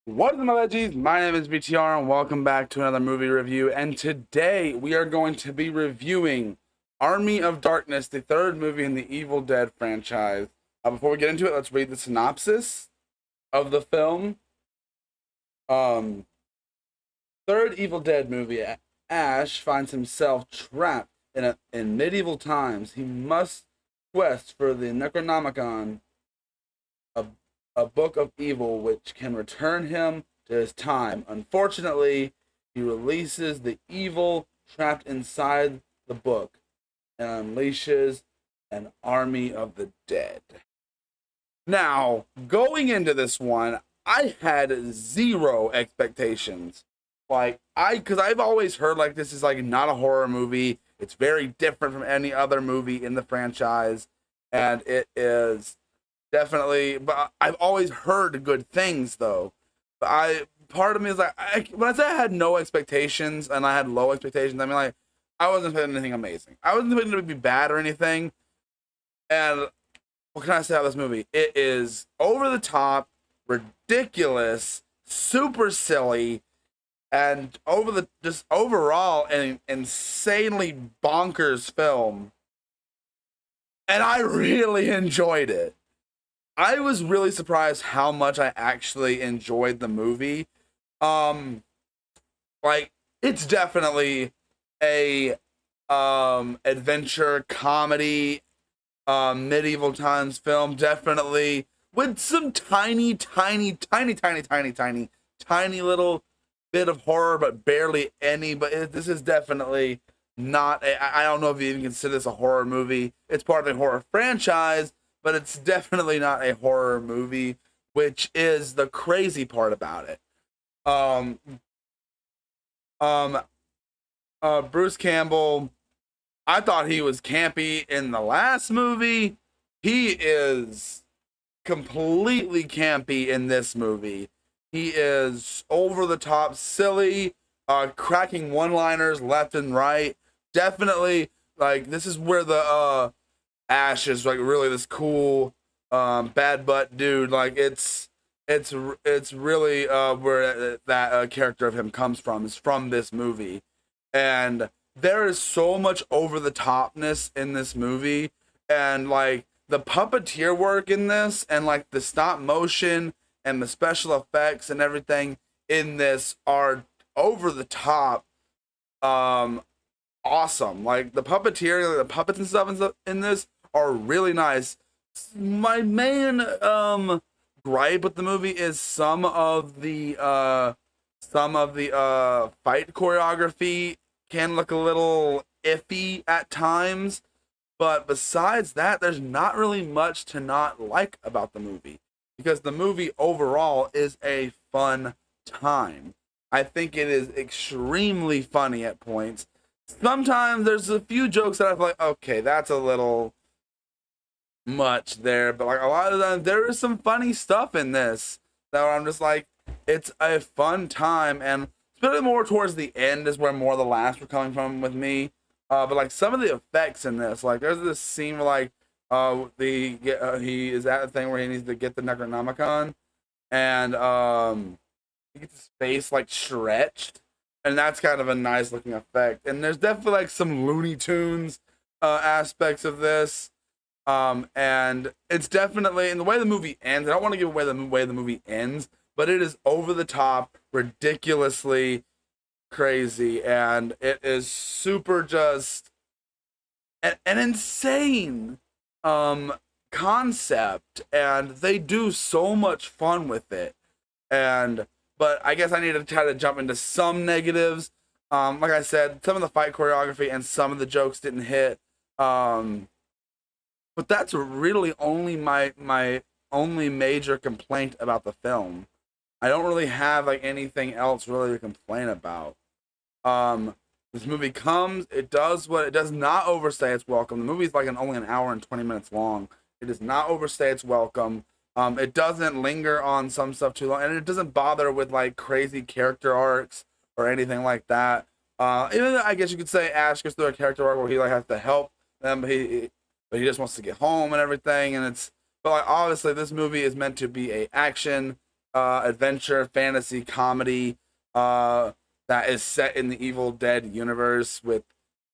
What is up, my veggies? My name is BTR, and welcome back to another movie review. And today we are going to be reviewing Army of Darkness, the third movie in the Evil Dead franchise. Before we get into it, let's read the synopsis of the film. Um, Third Evil Dead movie. Ash finds himself trapped in medieval times. He must quest for the Necronomicon, a a book of evil which can return him to his time. Unfortunately, he releases the evil trapped inside the book and unleashes an army of the dead. Now, going into this one, I had zero expectations. Because I've always heard like this is like not a horror movie. It's very different from any other movie in the franchise, and it is definitely, but I've always heard good things though. But part of me is like, when I say I had no expectations and I had low expectations, I mean like, I wasn't expecting anything amazing. I wasn't expecting it to be bad or anything. And what can I say about this movie? It is over the top, ridiculous, super silly, and just overall an insanely bonkers film. And I really enjoyed it. I was really surprised how much I actually enjoyed the movie. Um, like it's definitely a adventure comedy, medieval times film, definitely with some tiny little bit of horror, but barely any. But this is definitely not. I don't know if you even consider this a horror movie. It's part of a horror franchise, but it's definitely not a horror movie, which is the crazy part about it. Um, um, Bruce Campbell, I thought he was campy in the last movie. He is completely campy in this movie. He is over the top, silly, cracking one-liners left and right. Definitely, like this is where the Ash is like really this cool bad butt dude. Like it's really where that character of him comes from, is from this movie. And there is so much over the topness in this movie, and like the puppeteer work in this, and like the stop motion and the special effects and everything in this are over the top um awesome. Like the puppeteer, like, the puppets and stuff in this are really nice. My main gripe with the movie is some of the fight choreography can look a little iffy at times, but besides that, there's not really much to not like about the movie, because the movie overall is a fun time. I think it is extremely funny at points. Sometimes there's a few jokes that I feel like, okay, that's a little much there, but like a lot of them, there is some funny stuff in this that I'm just like, it's a fun time. And especially more towards the end is where more of the laughs were coming from with me. But like some of the effects in this, like there's this scene where like he is at the thing where he needs to get the Necronomicon, and he gets his face like stretched, and that's kind of a nice looking effect. And there's definitely like some Looney Tunes aspects of this. And it's definitely, in the way the movie ends, I don't want to give away the way the movie ends, but it is over the top, ridiculously crazy, and it is super just an insane um concept, and they do so much fun with it. And but I guess I need to try to jump into some negatives. Like I said, some of the fight choreography and some of the jokes didn't hit. But that's really only my only major complaint about the film. I don't really have like anything else really to complain about. Um, this movie comes, it does what it does not overstay its welcome. The movie is like only an hour and 20 minutes long. It does not overstay its welcome. It doesn't linger on some stuff too long, and it doesn't bother with like crazy character arcs or anything like that. Even though I guess you could say Ash goes through a character arc where he like has to help them, but he just wants to get home and everything. And it's, but like obviously this movie is meant to be a action adventure fantasy comedy that is set in the Evil Dead universe with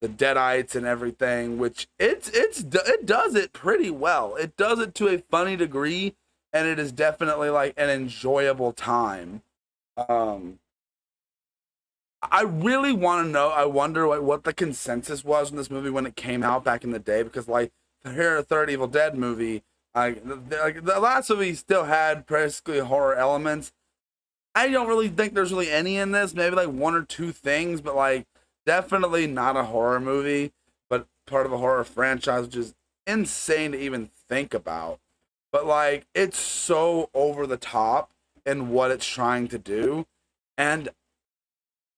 the Deadites and everything, which it does it pretty well. It does it to a funny degree, and it is definitely like an enjoyable time. Um, I really want to know. I wonder what the consensus was in this movie when it came out back in the day, because like here, a third Evil Dead movie, like the last movie still had basically horror elements. I don't really think there's really any in this. Maybe like one or two things, but like definitely not a horror movie, but part of a horror franchise, which is insane to even think about. But like it's so over the top in what it's trying to do, and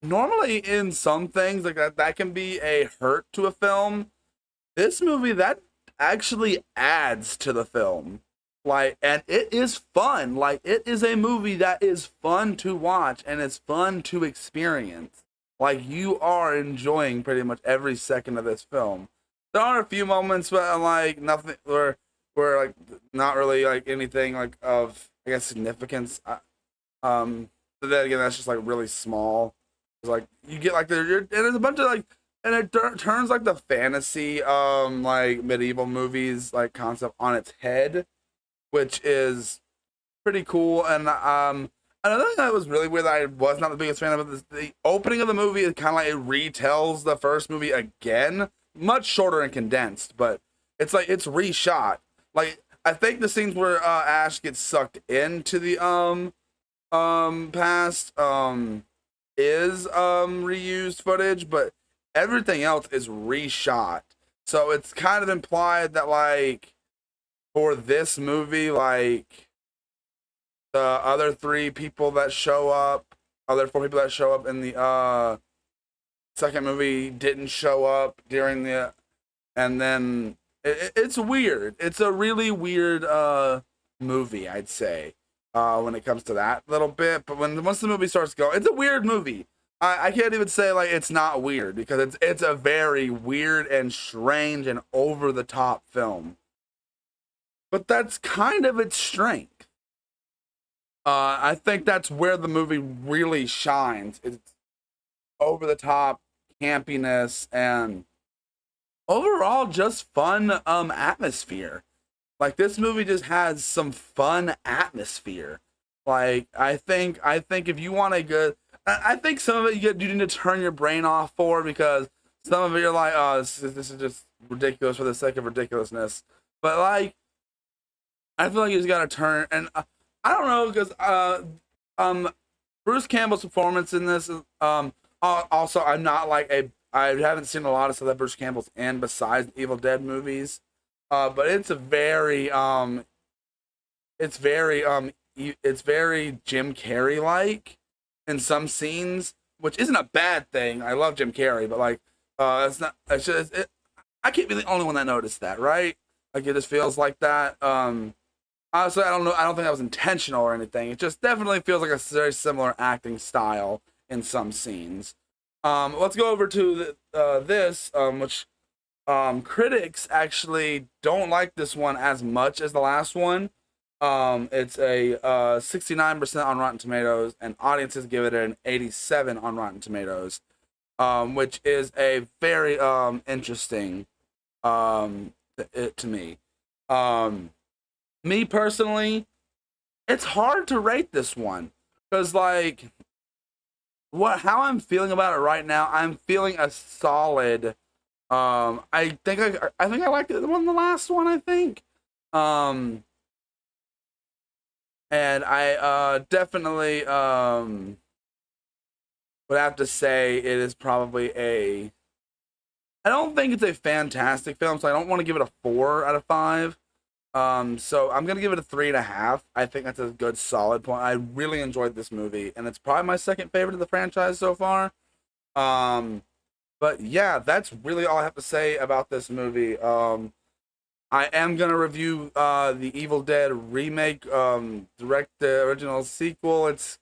normally in some things like that can be a hurt to a film. This movie that actually adds to the film. Like, and it is fun. Like, it is a movie that is fun to watch and it's fun to experience. Like, you are enjoying pretty much every second of this film. There are a few moments where like nothing, where like not really like anything like of I guess significance. But then again, that's just like really small. It's like you get like and there's a bunch of like, and it turns like the fantasy like medieval movies like concept on its head, which is pretty cool. And another thing that was really weird that I was not the biggest fan of is the opening of the movie is kind of like it retells the first movie again, much shorter and condensed, but it's like it's reshot. Like I think the scenes where Ash gets sucked into the past is reused footage, but everything else is reshot. So it's kind of implied that like for this movie, like the other three people that show up, other four people that show up in the second movie didn't show up during the, and then it's weird. It's a really weird movie, I'd say, when it comes to that little bit. But once the movie starts going, it's a weird movie. I can't even say like it's not weird because it's a very weird and strange and over the top film. But that's kind of its strength. I think that's where the movie really shines. It's over the top campiness and overall just fun atmosphere. Like this movie just has some fun atmosphere. Like I think if you want a good, I think some of it you need to turn your brain off for, because some of it you're like, oh, this is just ridiculous for the sake of ridiculousness. But like I feel like you just gotta turn, and I don't know, because Bruce Campbell's performance in this is also I'm not like I haven't seen a lot of stuff that Bruce Campbell's in besides the Evil Dead movies, but it's it's very Jim Carrey like in some scenes, which isn't a bad thing. I love Jim Carrey, but like it's not. It's just I can't be the only one that noticed that, right? Like it just feels like that. Honestly, I don't know. I don't think that was intentional or anything. It just definitely feels like a very similar acting style in some scenes. Let's go over to this, which critics actually don't like this one as much as the last one. It's a 69% on Rotten Tomatoes, and audiences give it an 87 on Rotten Tomatoes, which is a very interesting to me. Me personally, it's hard to rate this one because like how I'm feeling about it right now, I'm feeling a solid. I think I liked it more than the last one. I think, and I definitely would have to say it is probably a. I don't think it's a fantastic film, so I don't want to give it a 4 out of 5. So I'm gonna give it a 3.5. I think that's a good solid point. I really enjoyed this movie, and it's probably my second favorite of the franchise so far. But yeah, that's really all I have to say about this movie. I am gonna review the Evil Dead remake, direct the original sequel. It's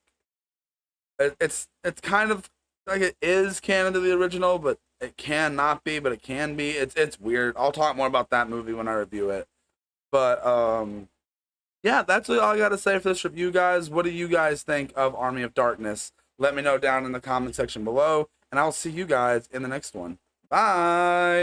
kind of like it is canon to the original, but it cannot be, but it can be. It's weird. I'll talk more about that movie when I review it. But yeah, that's all I got to say for this review, guys. What do you guys think of Army of Darkness? Let me know down in the comment section below, and I'll see you guys in the next one. Bye!